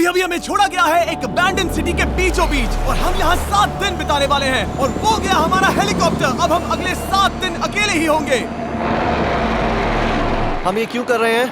अभी अभी हमें छोड़ा गया है एक अबैंडन सिटी के बीचों बीच और हम यहाँ 7 दिन बिताने वाले हैं और वो गया हमारा हेलीकॉप्टर। अब हम अगले 7 दिन अकेले ही होंगे। हम ये क्यों कर रहे हैं?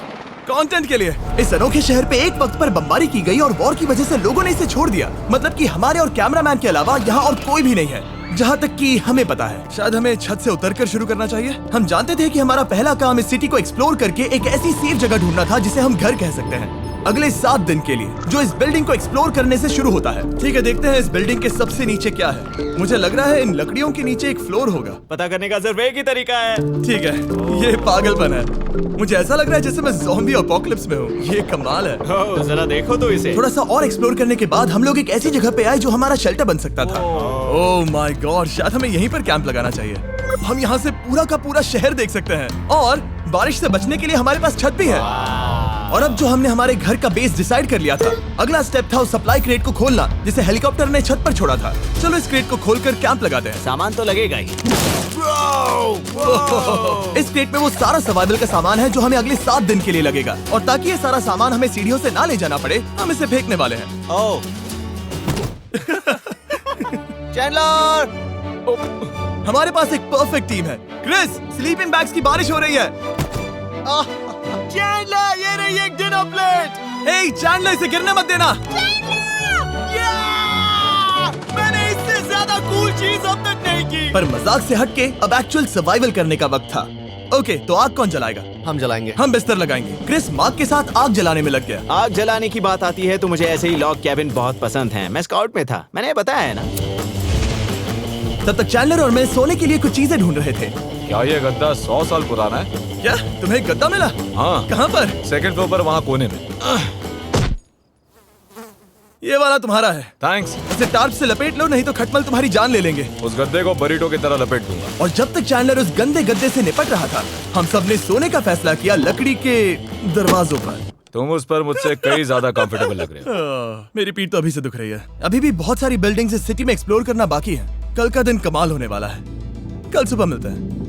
कंटेंट के लिए। इस अनोखे शहर पे एक वक्त पर बमबारी की गई और वॉर की वजह से लोगों ने इसे छोड़ दिया। मतलब कि हमारे और कैमरामैन के अलावा यहाँ और कोई भी नहीं है, जहाँ तक कि हमें पता है। शायद हमें छत से उतरकर शुरू करना चाहिए। हम जानते थे कि हमारा पहला काम इस सिटी को एक्सप्लोर करके एक ऐसी सेफ जगह ढूंढना था जिसे हम घर कह सकते हैं, अगले 7 दिन के लिए, जो इस बिल्डिंग को एक्सप्लोर करने से शुरू होता है। ठीक है, देखते हैं इस बिल्डिंग के सबसे नीचे क्या है। मुझे लग रहा है इन लकड़ियों के नीचे एक फ्लोर होगा। पता करने का सिर्फ एक ही तरीका है। ठीक है, ये पागलपन है। मुझे ऐसा लग रहा है जैसे मैं ज़ॉम्बी अपोकलिप्स में हूँ। ये कमाल है। ओह, जरा देखो तो इसे। थोड़ा सा और एक्सप्लोर करने के बाद हम लोग एक ऐसी जगह पे आए जो हमारा शेल्टर बन सकता था। ओह माय गॉड, शायद हमें यहीं पर कैंप लगाना चाहिए। हम यहाँ से पूरा का पूरा शहर देख सकते हैं और बारिश से बचने के लिए हमारे पास छत भी है। और अब जो हमने हमारे घर का बेस डिसाइड कर लिया था, अगला स्टेप था उस सप्लाई क्रेट को खोलना जिसे हेलीकॉप्टर ने छत पर छोड़ा था। चलो इस क्रेट को खोलकर कैंप लगाते हैं। सामान तो लगेगा ही। इस क्रेट में वो सारा सर्वाइवल का सामान है जो हमें अगले 7 दिन के लिए लगेगा। और ताकि ये सारा सामान हमें सीढ़ियों से ना ले जाना पड़े, हम इसे फेंकने वाले हैं। ओह, चैंडलर! हमारे पास एक परफेक्ट टीम है। क्रिस, स्लीपिंग बैग्स की बारिश हो रही है। चैंडलर, ये रही एक डिनर प्लेट। हे चैंडलर, इसे गिरने मत देना। मैंने इससे ज्यादा कूल चीज अब तक नहीं की। पर मजाक से हटके अब एक्चुअल सर्वाइवल करने का वक्त था। ओके, तो आग कौन जलाएगा? हम जलाएंगे। हम बिस्तर लगाएंगे। क्रिस मार्क के साथ आग जलाने में लग गया। आग जलाने की बात आती है तो मुझे ऐसे ही लॉग कैबिन बहुत पसंद हैं। मैं स्काउट में था, मैंने बताया है ना। तब तक चैंडलर और मैं सोने के लिए कुछ चीजें ढूंढ रहे थे। क्या ये गद्दा 100 साल पुराना है? क्या तुम्हें गद्दा मिला? हाँ। कहाँ पर? सेकंड फ्लोर पर, वहाँ कोने में। ये वाला तुम्हारा है। थैंक्स। इसे टार्प से लपेट लो, नहीं तो खटमल तुम्हारी जान ले लेंगे। उस गद्दे को बरीटो की तरह लपेट दूंगा। और जब तक चैंडलर उस गंदे गद्दे से निपट रहा था, हम सब ने सोने का फैसला किया लकड़ी के दरवाजों पर। तुम उस पर मुझसे कई ज्यादा कंफर्टेबल लग रहे हो। मेरी पीठ तो अभी से दुख रही है। अभी भी बहुत सारी बिल्डिंग्स इस सिटी में एक्सप्लोर करना बाकी है। कल का दिन कमाल होने वाला है। कल सुबह मिलते हैं।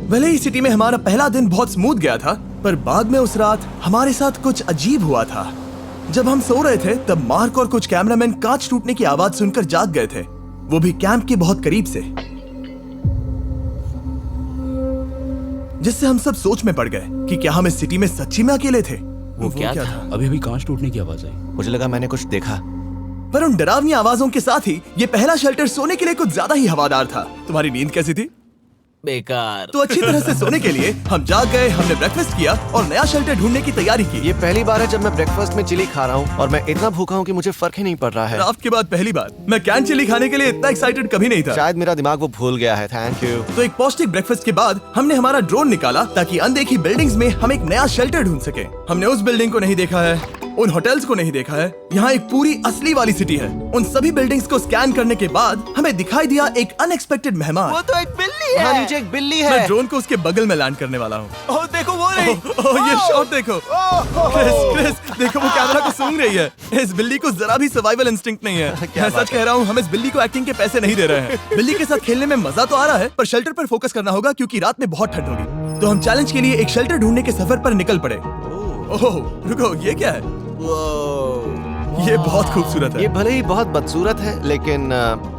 भले ही सिटी में हमारा पहला दिन बहुत स्मूथ गया था, पर बाद में उस रात हमारे साथ कुछ अजीब हुआ था। जब हम सो रहे थे तब मार्क और कुछ कैमरामैन कांच टूटने की आवाज सुनकर जाग गए थे, वो भी कैंप के बहुत करीब से, जिससे हम सब सोच में पड़ गए कि क्या हम इस सिटी में सच्ची में अकेले थे। वो क्या था? अभी अभी कांच टूटने की आवाज आई। मुझे लगा मैंने कुछ देखा। पर उन डरावनी आवाजों के साथ ही ये पहला शेल्टर सोने के लिए कुछ ज्यादा ही हवादार था। तुम्हारी नींद कैसी थी? बेकार। तो अच्छी तरह से सोने के लिए हम जाग गए, हमने ब्रेकफास्ट किया और नया शेल्टर ढूंढने की तैयारी की। ये पहली बार है जब मैं ब्रेकफास्ट में चिली खा रहा हूँ और मैं इतना भूखा हूँ कि मुझे फर्क ही नहीं पड़ रहा है। रात के बाद पहली बार। मैं कैन चिली खाने के लिए इतना एक्साइटेड कभी नहीं था। शायद मेरा दिमाग वो भूल गया है। Thank you. तो एक पौष्टिक ब्रेकफास्ट के बाद हमने हमारा ड्रोन निकाला ताकि अनदेखी बिल्डिंग्स में हम एक नया शेल्टर ढूंढ सके। हमने उस बिल्डिंग को नहीं देखा है, उन होटल्स को नहीं देखा है। यहाँ एक पूरी असली वाली सिटी है। उन सभी बिल्डिंग्स को स्कैन करने के बाद हमें दिखाई दिया एक अनएक्सपेक्टेड मेहमान। वो तो एक बिल्ली वहाँ है। नीचे एक बिल्ली मैं है। ड्रोन को उसके बगल में लैंड करने वाला हूँ। ओह, देखो वो रही। ओह, ये शॉट देखो। क्रिस, देखो वो कैमरा को सूंघ रही है। इस बिल्ली को जरा भी सर्वाइवल इंस्टिंक्ट नहीं है। मैं सच कह रहा हूँ, हम इस बिल्ली को एक्टिंग के पैसे नहीं दे रहे हैं। बिल्ली के साथ खेलने में मजा तो आ रहा है, पर शेल्टर पर फोकस करना होगा क्योंकि रात में बहुत ठंड होगी। तो हम चैलेंज के लिए एक शेल्टर ढूंढने के सफर पर निकल पड़े। ओह रुको, ये क्या है? ये बहुत खूबसूरत है। ये भले ही बहुत बदसूरत है, लेकिन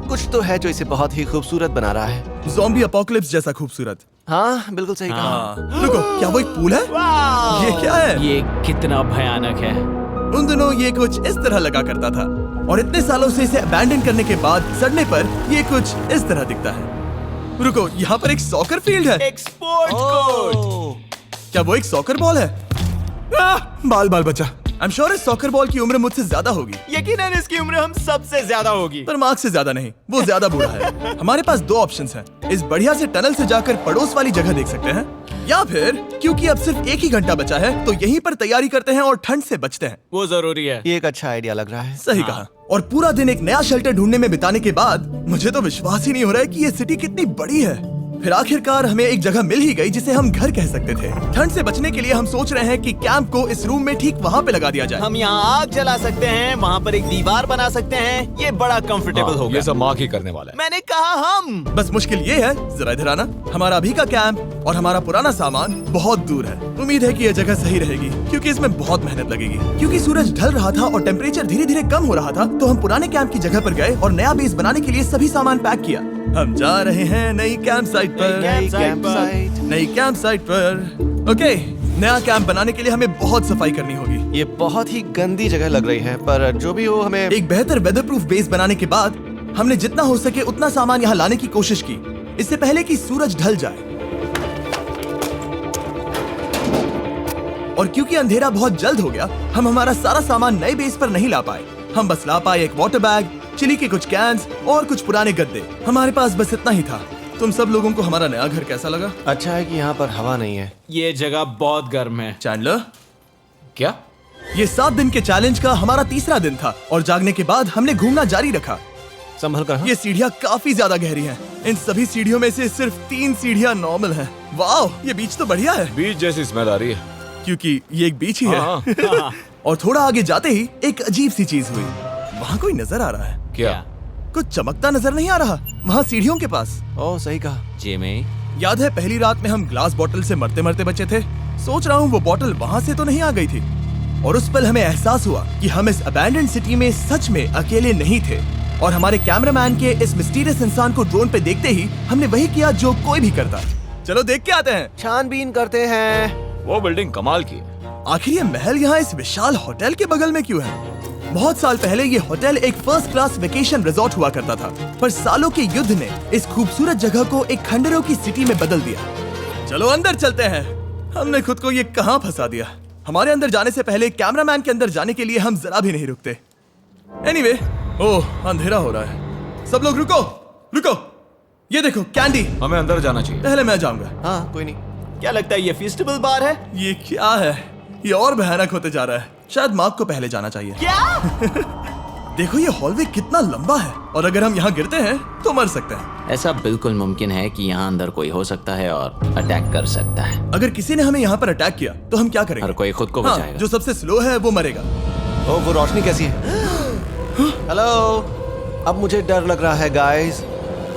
कुछ तो है जो इसे बहुत ही खूबसूरत बना रहा है। ज़ॉम्बी अपोकलिप्स जैसा खूबसूरत। हाँ, बिल्कुल सही कहा। हाँ। रुको, क्या वो एक पूल है? ये क्या है? ये कितना भयानक है। उन दिनों ये कुछ इस तरह लगा करता था और इतने सालों से इसे अबैंडन करने के बाद सड़ने पर ये कुछ इस तरह दिखता है। रुको, यहाँ पर एक सॉकर फील्ड है। एक स्पोर्ट्स कोर्ट। क्या वो एक सॉकर बॉल है? बाल बाल बचा। आई एम श्योर इस सॉकर बॉल की उम्र मुझसे ज्यादा होगी। यकीनन इसकी उम्र हम सबसे ज्यादा होगी। पर मार्क से ज्यादा नहीं, वो ज्यादा बूढ़ा है। हमारे पास 2 ऑप्शंस हैं। इस बढ़िया से टनल से जाकर पड़ोस वाली जगह देख सकते हैं, या फिर क्योंकि अब सिर्फ 1 ही घंटा बचा है तो यहीं पर तैयारी करते हैं और ठंड से बचते हैं। वो जरूरी है। ये एक अच्छा आइडिया लग रहा है। सही कहा। और पूरा दिन एक नया शेल्टर ढूंढने में बिताने के बाद मुझे तो विश्वास ही नहीं हो रहा है कि ये सिटी कितनी बड़ी है। फिर आखिरकार हमें एक जगह मिल ही गई जिसे हम घर कह सकते थे। ठंड से बचने के लिए हम सोच रहे हैं कि कैंप को इस रूम में ठीक वहाँ पे लगा दिया जाए। हम यहाँ आग जला सकते हैं, वहाँ पर एक दीवार बना सकते हैं। ये बड़ा कंफर्टेबल हाँ, होगा। ये सब मार्क ही करने वाला है। मैंने कहा हम। बस मुश्किल ये है, जरा इधर आना, हमारा अभी का कैंप और हमारा पुराना सामान बहुत दूर है। उम्मीद है कि यह जगह सही रहेगी क्योंकि इसमें बहुत मेहनत लगेगी। क्योंकि सूरज ढल रहा था और टेम्परेचर धीरे धीरे कम हो रहा था, तो हम पुराने कैंप की जगह पर गए और नया बेस बनाने के लिए सभी सामान पैक किया। हम जा रहे हैं नई कैंप साइट पर। नई कैंप साइट पर। ओके, नया कैंप बनाने के लिए हमें बहुत सफाई करनी होगी। ये बहुत ही गंदी जगह लग रही है, पर जो भी हो हमें एक बेहतर वेदरप्रूफ बेस बनाने के बाद हमने जितना हो सके उतना सामान यहाँ लाने की कोशिश की, इससे पहले कि सूरज ढल जाए। और क्योंकि अंधेरा बहुत जल्द हो गया, हम हमारा सारा सामान नए बेस पर नहीं ला पाए। हम बस ला पाए एक वाटर बैग, चिली के कुछ कैंस और कुछ पुराने गद्दे। हमारे पास बस इतना ही था। तुम सब लोगों को हमारा नया घर कैसा लगा? अच्छा है कि यहाँ पर हवा नहीं है। ये जगह बहुत गर्म है। चैंडलर, क्या? ये 7 दिन के चैलेंज का हमारा तीसरा दिन था और जागने के बाद हमने घूमना जारी रखा। संभल कर। हाँ? ये सीढ़ियाँ काफी ज्यादा गहरी हैं। इन सभी सीढ़ियों में से सिर्फ 3 सीढ़ियाँ नॉर्मल हैं। वाओ, ये बीच तो बढ़िया है बीच जैसी स्मेल आ रही है। क्योंकि ये एक बीच ही है। हाँ। और थोड़ा आगे जाते ही एक अजीब सी चीज हुई। वहाँ कोई नजर आ रहा है। क्या? कुछ चमकता नजर नहीं आ रहा वहाँ सीढ़ियों के पास। ओह, सही कहा। जिमी, याद है पहली रात में हम ग्लास बॉटल से मरते मरते बचे थे? सोच रहा हूँ वो बॉटल वहाँ से तो नहीं आ गई थी। और उस पल हमें एहसास हुआ कि हम इस अबैंडन्ड सिटी में सच में अकेले नहीं थे। और हमारे कैमरामैन के इस मिस्टीरियस इंसान को ड्रोन पे देखते ही हमने वही किया जो कोई भी करता। चलो देख के आते हैं। छानबीन करते हैं। वो बिल्डिंग कमाल की है। आखिर ये महल यहाँ इस विशाल होटल के बगल में क्यों है? बहुत साल पहले ये होटल एक फर्स्ट क्लास वेकेशन रिजॉर्ट हुआ करता था, पर सालों के युद्ध ने इस खूबसूरत जगह को एक खंडरों की सिटी में बदल दिया। चलो अंदर चलते हैं। हमने खुद को ये कहाँ फंसा दिया। हमारे अंदर जाने से पहले कैमरामैन के अंदर जाने के लिए हम जरा भी नहीं रुकते। एनीवे, ओह अंधेरा हो रहा है। सब लोग रुको, रुको। ये देखो कैंडी। हमें अंदर जाना चाहिए। पहले मैं जाऊंगा। हाँ, कोई नहीं। क्या लगता है ये फेस्टिवल बार है? ये क्या है? ये और भयानक होते जा रहा है। शायद मार्क को पहले जाना चाहिए। क्या? देखो ये हॉलवे कितना लंबा है और अगर हम यहाँ गिरते हैं तो मर सकते हैं। ऐसा बिल्कुल मुमकिन है कि यहाँ अंदर कोई हो सकता है और अटैक कर सकता है। अगर किसी ने हमें यहाँ पर अटैक किया तो हम क्या करेंगे? हर कोई खुद को हाँ, बचाएगा। जो सबसे स्लो है वो मरेगा। ओह, वो रोशनी कैसी है? हेलो, अब मुझे डर लग रहा है गाइस।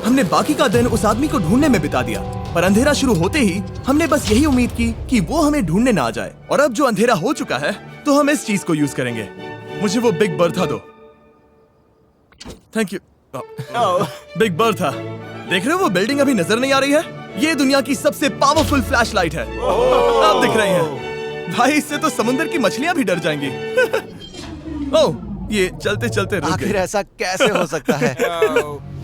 हमने बाकी का दिन उस आदमी को ढूंढने में बिता दिया, पर अंधेरा शुरू होते ही हमने बस यही उम्मीद की कि वो हमें ढूंढने ना आ जाए। और अब जो अंधेरा हो चुका है तो हम इस चीज को यूज करेंगे। मुझे वो बिग बर्था दो। Thank you. बिग बर्था, देख रहे हो वो बिल्डिंग अभी नजर नहीं आ रही है? ये दुनिया की सबसे पावरफुल फ्लैशलाइट है। अब दिख रही है। भाई इससे तो समुद्र की मछलियां भी डर जाएंगी। ओह, ये चलते चलते रुक आखिर गई। ऐसा कैसे हो सकता है?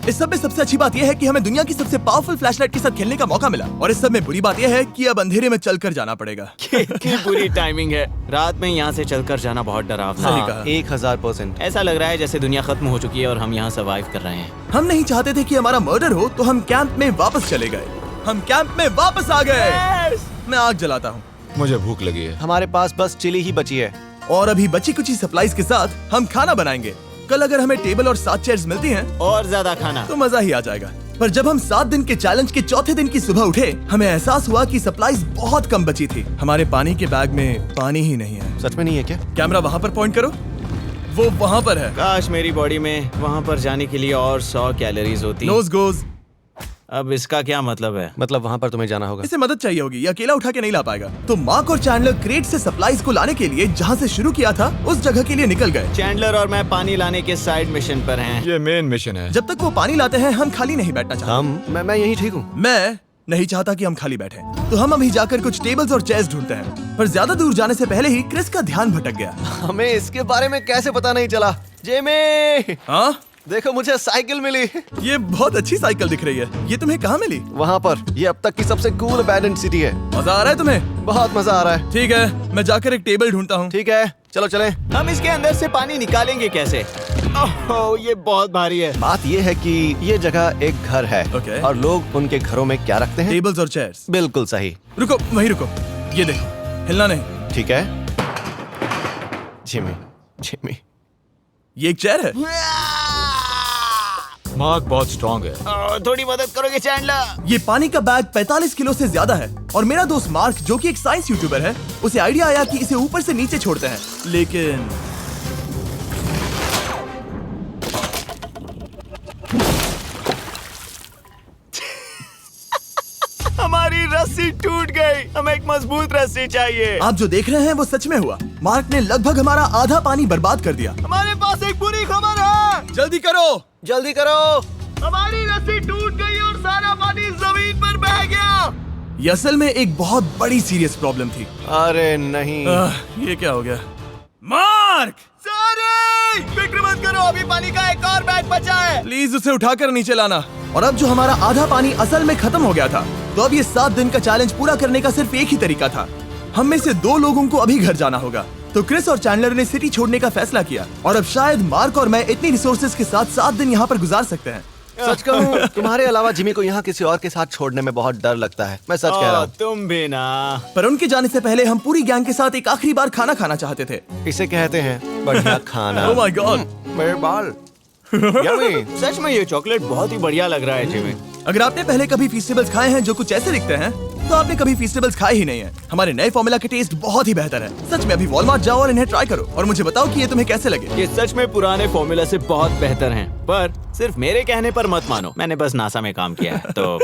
इस सब में सबसे अच्छी बात यह है कि हमें दुनिया की सबसे पावरफुल फ्लैशलाइट के साथ खेलने का मौका मिला। और इस सब में बुरी बात यह है कि अब अंधेरे में चलकर जाना पड़ेगा। कितनी बुरी टाइमिंग है। रात में यहाँ से चलकर जाना बहुत डरावना सही है। कहा। 1000%। ऐसा लग रहा है जैसे दुनिया खत्म हो चुकी है और हम यहाँ सर्वाइव कर रहे हैं। हम नहीं चाहते थे कि हमारा मर्डर हो, तो हम कैंप में वापस चले गए। हम कैंप में वापस आ गए। मैं आग जलाता हूँ मुझे भूख लगी है। हमारे पास बस चिली ही बची है। और अभी बची कुछ सप्लाईज के साथ हम खाना बनाएंगे। कल अगर हमें टेबल और 7 चेयर्स मिलती हैं और ज्यादा खाना। तो मजा ही आ जाएगा। पर जब हम 7 दिन के चैलेंज के चौथे दिन की सुबह उठे, हमें एहसास हुआ कि सप्लाईज बहुत कम बची थी। हमारे पानी के बैग में पानी ही नहीं है। सच में नहीं है क्या? कैमरा वहाँ पर पॉइंट करो। वो वहाँ पर है। काश मेरी बॉडी में वहाँ पर जाने के लिए और 100 कैलोरीज होती। नोज गोज। अब इसका क्या मतलब है? मतलब वहाँ पर तुम्हें जाना होगा। इसे मदद चाहिए होगी, ये अकेला उठा के नहीं ला पाएगा। तो मार्क और चैंडलर क्रेट से सप्लाईज को लाने के लिए जहाँ से शुरू किया था उस जगह के लिए निकल गए। चैंडलर और मैं पानी लाने के साइड मिशन पर हैं। ये मेन मिशन है। जब तक वो पानी लाते हैं हम खाली नहीं बैठना चाहते। मैं यही ठीक हूँ। मैं नहीं चाहता कि हम खाली बैठे, तो हम अभी जाकर कुछ टेबल्स और चेयर्स ढूंढते हैं। पर ज्यादा दूर जाने से पहले ही क्रिस का ध्यान भटक गया। हमें इसके बारे में कैसे पता नहीं चला? जेमी, हाँ, देखो मुझे साइकिल मिली। ये बहुत अच्छी साइकिल दिख रही है। ये तुम्हें कहाँ मिली? वहाँ पर। ये अब तक की सबसे कूल अबैंडन्ड सिटी है। मजा आ रहा है तुम्हें? बहुत मजा आ रहा है। ठीक है, मैं जाकर एक टेबल ढूंढता हूँ। ठीक है, चलो चलें। हम इसके अंदर से पानी निकालेंगे कैसे? ओह, ये बहुत भारी है। बात ये है कि ये जगह एक घर है। Okay. और लोग उनके घरों में क्या रखते हैं? टेबल्स और चेयर्स। बिल्कुल सही। रुको, वहीं रुको। ये देखो, हिलना नहीं। ठीक है। Jimmy, Jimmy. ये एक चेयर है। मार्क बहुत स्ट्रांग है। थोड़ी मदद करोगे चैंडलर? ये पानी का बैग 45 किलो से ज्यादा है और मेरा दोस्त मार्क जो कि एक साइंस यूट्यूबर है, उसे आइडिया आया कि इसे ऊपर से नीचे छोड़ते हैं, लेकिन हमारी रस्सी टूट गई। हमें एक मजबूत रस्सी चाहिए। आप जो देख रहे हैं वो सच में हुआ। मार्क ने लगभग हमारा आधा पानी बर्बाद कर दिया। हमारे पास एक बुरी खबर है। जल्दी करो। जल्दी करो। हमारी रस्सी टूट गई और सारा पानी जमीन पर बह गया। ये असल में एक बहुत बड़ी सीरियस प्रॉब्लम थी। अरे नहीं। ये क्या हो गया? मार्क, सॉरी, फिक्र मत करो, अभी पानी का एक और बैग बचा है। प्लीज उसे उठाकर नीचे लाना। और अब जो हमारा आधा पानी असल में खत्म हो गया था, तो अब ये 7 दिन का चैलेंज पूरा करने का सिर्फ एक ही तरीका था। हम में से 2 लोगों को अभी घर जाना होगा। तो क्रिस और चैंडलर ने सिटी छोड़ने का फैसला किया और अब शायद मार्क और मैं इतनी रिसोर्सेज के साथ 7 दिन यहाँ पर गुजार सकते हैं। सच कहूँ, तुम्हारे अलावा जिमी को यहाँ किसी और के साथ छोड़ने में बहुत डर लगता है। मैं सच कह रहा हूँ। तुम भी ना। पर उनके जाने से पहले हम पूरी गैंग के साथ एक आखिरी बार खाना खाना चाहते थे। इसे कहते हैं बढ़िया खाना। ओह माय गॉड, मेरे बाल। यम्मी। सच में ये चॉकलेट बहुत ही बढ़िया लग रहा है जिमी। अगर आपने पहले कभी फीस्टेबल्स खाए हैं जो कुछ ऐसे दिखते हैं, तो आपने कभी फीस्टेबल्स खाए ही नहीं है। हमारे नए फॉर्मूला के टेस्ट बहुत ही बेहतर है। सच में अभी वॉलमार्ट जाओ और इन्हें ट्राई करो और मुझे बताओ कि ये तुम्हें कैसे लगे। ये सच में पुराने फॉर्मूला से बहुत बेहतर हैं, पर सिर्फ मेरे कहने पर मत मानो। मैंने बस नासा में काम किया है तो।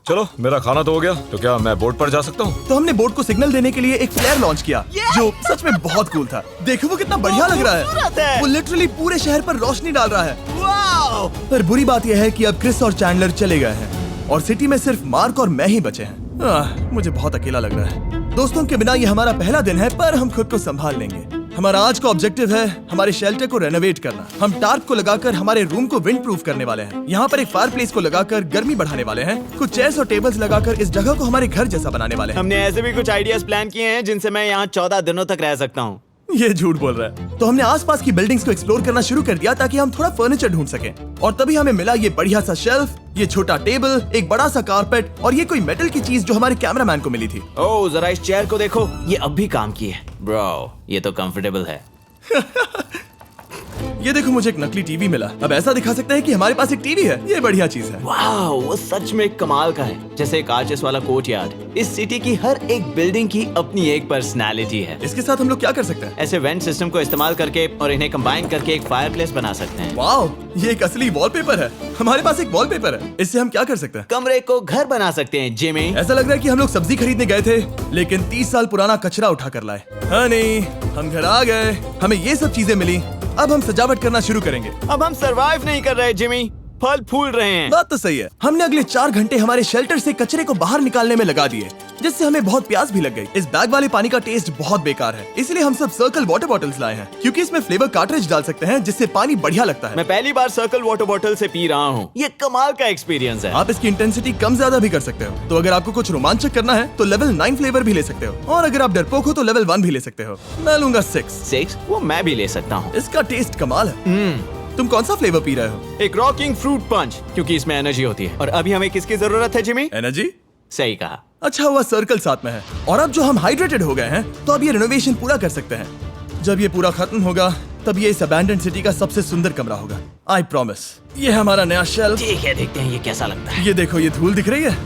चलो, मेरा खाना तो हो गया, तो क्या मैं बोट पर जा सकता हूँ? तो हमने बोट को सिग्नल देने के लिए एक फ्लेयर लॉन्च किया, जो सच में बहुत कूल था। देखो वो कितना बढ़िया लग रहा खूबसूरत है। है। वो लिटरली पूरे शहर पर रोशनी डाल रहा है। वाओ! पर बुरी बात यह है कि अब क्रिस और चैंडलर चले गए हैं और सिटी में सिर्फ मार्क और मैं ही बचे हैं। मुझे बहुत अकेला लग रहा है। दोस्तों के बिना ये हमारा पहला दिन है, पर हम खुद को संभाल लेंगे। हमारा आज का ऑब्जेक्टिव है हमारे शेल्टर को रेनोवेट करना। हम टार्प को लगाकर हमारे रूम को विंड प्रूफ करने वाले हैं। यहाँ पर एक फायर प्लेस को लगाकर गर्मी बढ़ाने वाले हैं। कुछ चेयर्स और टेबल्स लगाकर इस जगह को हमारे घर जैसा बनाने वाले हैं। हमने ऐसे भी कुछ आइडियाज प्लान किए हैं जिनसे मैं यहाँ 14 दिनों तक रह सकता हूँ। ये झूठ बोल रहा है। तो हमने आसपास की बिल्डिंग्स को एक्सप्लोर करना शुरू कर दिया ताकि हम थोड़ा फर्नीचर ढूंढ सकें। और तभी हमें मिला ये बढ़िया सा शेल्फ, ये छोटा टेबल, एक बड़ा सा कारपेट और ये कोई मेटल की चीज जो हमारे कैमरामैन को मिली थी। ओह, जरा इस चेयर को देखो, ये अब भी काम की है। ब्रो, ये तो कंफर्टेबल है। ये देखो, मुझे एक नकली टीवी मिला। अब ऐसा दिखा सकते हैं कि हमारे पास एक टीवी है। ये बढ़िया चीज है। वाओ, वो सच में कमाल का है। जैसे एक आर्चेस वाला कोर्टयार्ड। इस सिटी की हर एक बिल्डिंग की अपनी एक पर्सनालिटी है। इसके साथ हम लोग क्या कर सकते हैं? ऐसे वेंट सिस्टम को इस्तेमाल करके और इन्हें कंबाइन करके एक फायरप्लेस बना सकते हैं। वाओ, ये एक असली वॉलपेपर है। हमारे पास एक वॉलपेपर है। इससे हम क्या कर सकते हैं? कमरे को घर बना सकते हैं जिमी। ऐसा लग रहा है कि हम लोग सब्जी खरीदने गए थे, लेकिन 30 साल पुराना कचरा उठा कर लाए। हाँ नहीं, हम घर आ गए, हमें ये सब चीजें मिली। अब हम सजावट करना शुरू करेंगे। अब हम सरवाइव नहीं कर रहे जिमी, फल फूल रहे हैं। बात तो सही है। हमने अगले 4 घंटे हमारे शेल्टर से कचरे को बाहर निकालने में लगा दिए, जिससे हमें बहुत प्यास भी लग गई। इस बैग वाले पानी का टेस्ट बहुत बेकार है, इसलिए हम सब सर्कल वाटर बॉटल्स लाए हैं, क्योंकि इसमें फ्लेवर कार्ट्रिज डाल सकते हैं जिससे पानी बढ़िया लगता है। मैं पहली बार सर्कल वाटर बॉटल से पी रहा हूँ। ये कमाल का एक्सपीरियंस है। आप इसकी इंटेंसिटी कम ज्यादा भी कर सकते हो। तो अगर आपको कुछ रोमांचक करना है तो लेवल 9 फ्लेवर भी ले सकते हो, और अगर आप डरपोक हो तो लेवल 1 भी ले सकते हो। मैं लूंगा 6। वो मैं भी ले सकता हूँ। इसका टेस्ट कमाल है। तुम कौन सा फ्लेवर पी रहे हो? एक रॉकिंग फ्रूट पंच, क्योंकि इसमें एनर्जी होती है। और अभी हमें किसकी जरूरत है जिमी? एनर्जी? सही कहा। अच्छा हुआ सर्कल साथ में है। और अब जो हम हाइड्रेटेड हो गए हैं, तो अब ये रिनोवेशन पूरा कर सकते हैं। जब ये पूरा खत्म होगा, तब ये इस अबैंडन्ड सिटी का सबसे सुंदर कमरा होगा। I promise. ये है हमारा नया शेल्फ। ठीक है, देखते हैं ये कैसा लगता है। ये देखो, ये धूल दिख रही है।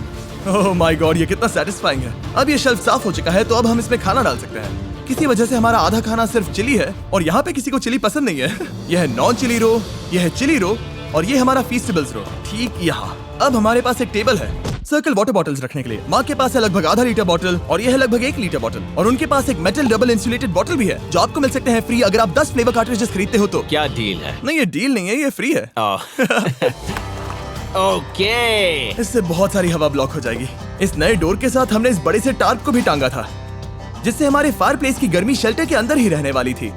ओह माय गॉड, ये कितना सेटिस्फाइंग है। अब ये शेल्फ साफ हो चुका है, तो अब हम इसमें खाना डाल सकते हैं। किसी वजह से हमारा आधा खाना सिर्फ चिली है, और यहाँ पे किसी को चिली पसंद नहीं है। यह है नॉन चिली रो, यह है चिली रो, और ये हमारा फीस्टेबल्स रो ठीक यहाँ। अब हमारे पास एक टेबल है सर्कल वाटर बॉटल्स रखने के लिए। माँ के पास है लगभग आधा लीटर बॉटल, और ये है लगभग 1 लीटर बॉटल, और उनके पास एक मेटल डबल इंसुलेटेड बॉटल भी है, जो आपको मिल सकते हैं फ्री अगर आप 10 फ्लेवर कार्ट्रिजेस खरीदते हो तो। क्या डील है? नहीं, ये डील नहीं है, ये फ्री है। ओके। इससे बहुत सारी हवा ब्लॉक हो जाएगी। इस नए डोर के साथ हमने इस बड़े से टार्प को भी टांगा था, जिससे हमारे फायर प्लेस की गर्मी शेल्टर के अंदर ही रहने वाली थी।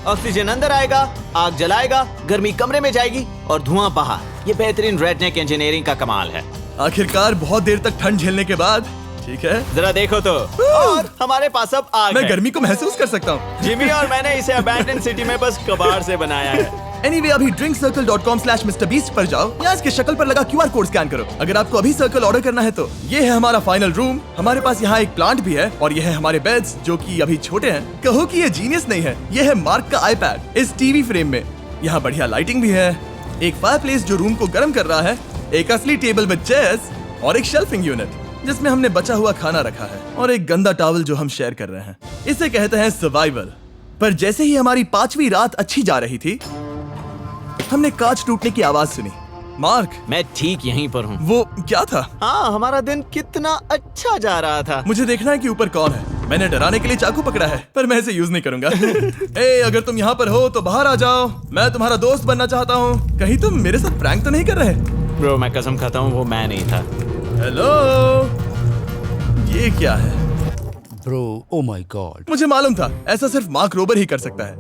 ऑक्सीजन अंदर आएगा, आग जलाएगा, गर्मी कमरे में जाएगी और धुआं बाहर। ये बेहतरीन रेडनेक इंजीनियरिंग का कमाल है। आखिरकार बहुत देर तक ठंड झेलने के बाद, ठीक है, जरा देखो तो। और हमारे पास अब आग मैं है। गर्मी को महसूस कर सकता हूँ। जिमी और मैंने इसे अबैंडन सिटी में बस कबाड़ से बनाया है। Anyway, अभी drinkcircle.com/MrBeast पर जाओ या इसके शक्ल पर लगा QR कोड स्कैन करो। अगर आपको अभी सर्कल ऑर्डर करना है तो ये है हमारा फाइनल रूम। हमारे पास यहाँ एक प्लांट भी है, और ये है हमारे बेड्स जो कि अभी छोटे हैं। कहो कि ये जीनियस नहीं है, ये है मार्क का iPad इस टीवी फ्रेम में। यहाँ बढ़िया लाइटिंग भी है, एक फायरप्लेस जो रूम को गर्म कर रहा है, एक असली टेबल विद चेयर्स और एक शेल्फिंग यूनिट जिसमें हमने बचा हुआ खाना रखा है और एक गंदा टॉवल जो हम शेयर कर रहे हैं। इसे कहते हैं सर्वाइवल। पर जैसे ही हमारी 5वीं रात अच्छी जा रही थी, हमने कांच टूटने की आवाज सुनी। मार्क, मैं ठीक यहीं पर हूँ। वो क्या था? हाँ, हमारा दिन कितना अच्छा जा रहा था। मुझे देखना है कि ऊपर कौन है। मैंने डराने के लिए चाकू पकड़ा है, पर मैं इसे यूज नहीं करूंगा। ए, अगर तुम यहाँ पर हो तो बाहर आ जाओ, मैं तुम्हारा दोस्त बनना चाहता हूँ। कहीं तुम मेरे साथ प्रैंक तो नहीं कर रहे? ब्रो, मैं कसम खाता हूँ वो मैं नहीं था। हेलो, ये क्या है? Bro, oh my God. मुझे मालूम था ऐसा सिर्फ मार्क रोबर ही कर सकता है।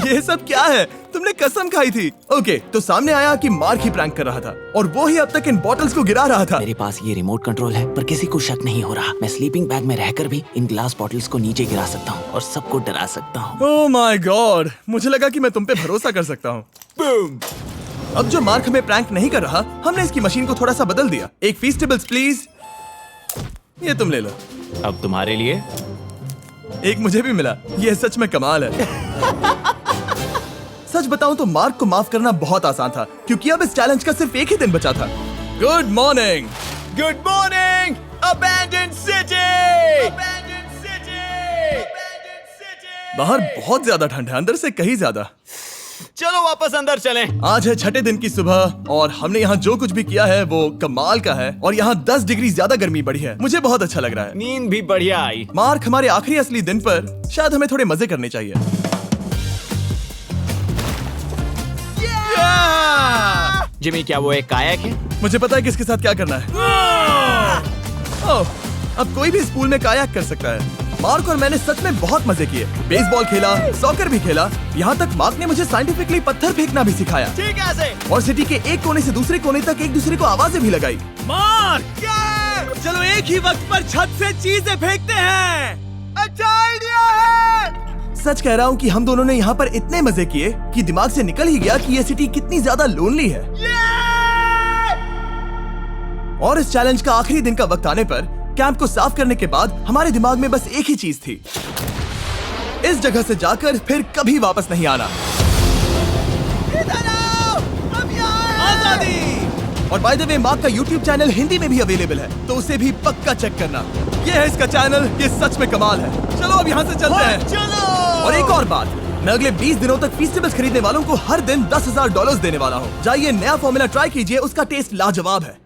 ये सब क्या है? तुमने कसम खाई थी। ओके, तो सामने आया कि मार्क ही प्रैंक कर रहा था और वो ही अब तक इन बॉटल्स को गिरा रहा था। मेरे पास ये रिमोट कंट्रोल है, पर किसी को शक नहीं हो रहा। मैं स्लीपिंग बैग में रहकर भी इन ग्लास बॉटल्स को नीचे गिरा सकता हूँ और सबको डरा सकता हूँ। ओह माय गॉड, मुझे लगा कि मैं तुम पे भरोसा कर सकता हूँ। बूम! अब जो मार्क हमें प्रैंक नहीं कर रहा, हमने इसकी मशीन को थोड़ा सा बदल दिया। एक फीस्टेबल्स प्लीज। ये तुम ले लो। अब तुम्हारे लिए एक मुझे भी मिला। ये सच में कमाल है। सच बताऊं तो मार्क को माफ करना बहुत आसान था, क्योंकि अब इस चैलेंज का सिर्फ एक ही दिन बचा था। Good morning, good morning, abandoned city. बाहर बहुत ज्यादा ठंड है, अंदर से कहीं ज्यादा। चलो वापस अंदर चलें। आज है 6ठे दिन की सुबह और हमने यहाँ जो कुछ भी किया है वो कमाल का है और यहाँ 10 डिग्री ज्यादा गर्मी बढ़ी है। मुझे बहुत अच्छा लग रहा है। नींद भी बढ़िया आई। मार्क, हमारे आखिरी असली दिन पर शायद हमें थोड़े मजे करने चाहिए। जिमी, क्या वो एक कायाक है? मुझे पता है किसके साथ क्या करना है। ओह, अब कोई भी इस पूल में कायाक कर सकता है। मार्क और मैंने सच में बहुत मजे किए। बेसबॉल खेला, सॉकर भी खेला, यहाँ तक मार्क ने मुझे साइंटिफिकली पत्थर फेंकना भी सिखाया। ठीक है। और सिटी के एक कोने से दूसरे कोने तक एक दूसरे को आवाजें भी लगाई। मार्क, चलो एक ही वक्त पर छत से चीजें फेंकते हैं। अच्छा आइडिया है। सच कह रहा हूँ कि हम दोनों ने यहाँ पर इतने मजे किए कि दिमाग से निकल ही गया कि ये सिटी कितनी ज्यादा लोनली है। और इस चैलेंज का आखिरी दिन का वक्त आने पर कैंप को साफ करने के बाद हमारे दिमाग में बस एक ही चीज थी, इस जगह से जाकर फिर कभी वापस नहीं आना। आजादी! और बाय द वे, मार्क का YouTube चैनल हिंदी में भी अवेलेबल है, तो उसे भी पक्का चेक करना। ये है इसका चैनल, ये सच में कमाल है। चलो अब यहाँ से चलते हैं। चलो। और एक और बात, मैं अगले 20 दिनों तक फीस्टेबल्स खरीदने वालों को हर दिन $10,000 देने वाला हूँ। जाइए, नया फॉर्मूला ट्राई कीजिए, उसका टेस्ट लाजवाब है।